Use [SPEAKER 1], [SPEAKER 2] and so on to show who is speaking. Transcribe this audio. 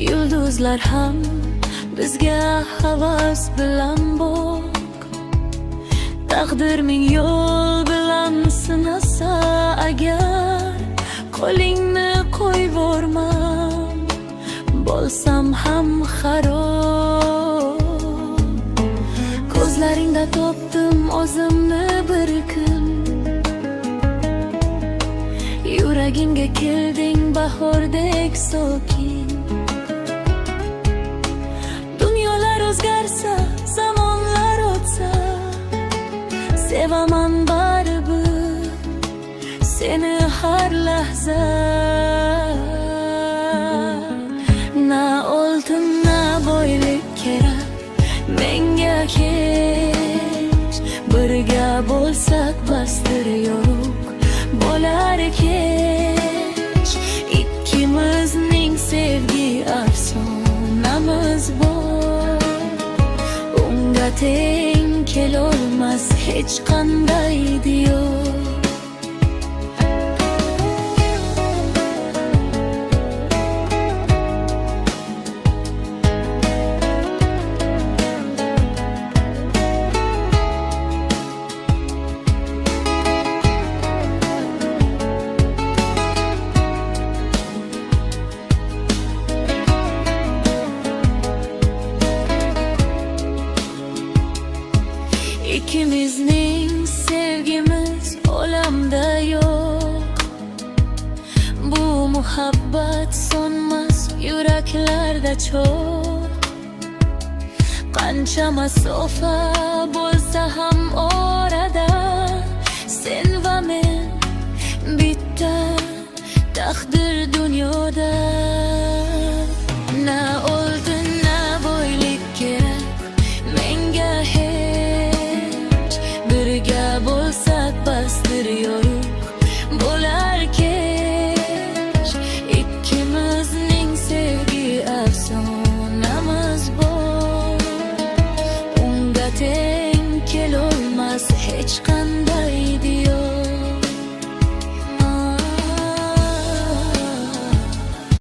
[SPEAKER 1] yulduzlar ham bizga havas bilan bok. Taqdir ming yo'l bilan sinasa agar, qo'lingni qo'yvorma, bo'lsam ham xarob. Ko'zlaringda topdim o'zimni bir kun, yuragimga kelding bahordek sokin. Dunyolar o'zgarsa, zamonlar o'tsa, sevaman baribir seni har lahza. Na oltin na boylik kerak menga kech, birga bo'lsak bastir yo'q bo'lar kech. Ikkimizning sevgi afsonamiz bor, unga teng kelolmas hech qanday diyor. İkimizning sevgimiz olamda yo'q. Bu muhabbat sonmas yuraklarda cho'q. Qancha masofa bo'lsa ham orada, sen va men bitta taqdir dunyoda. Na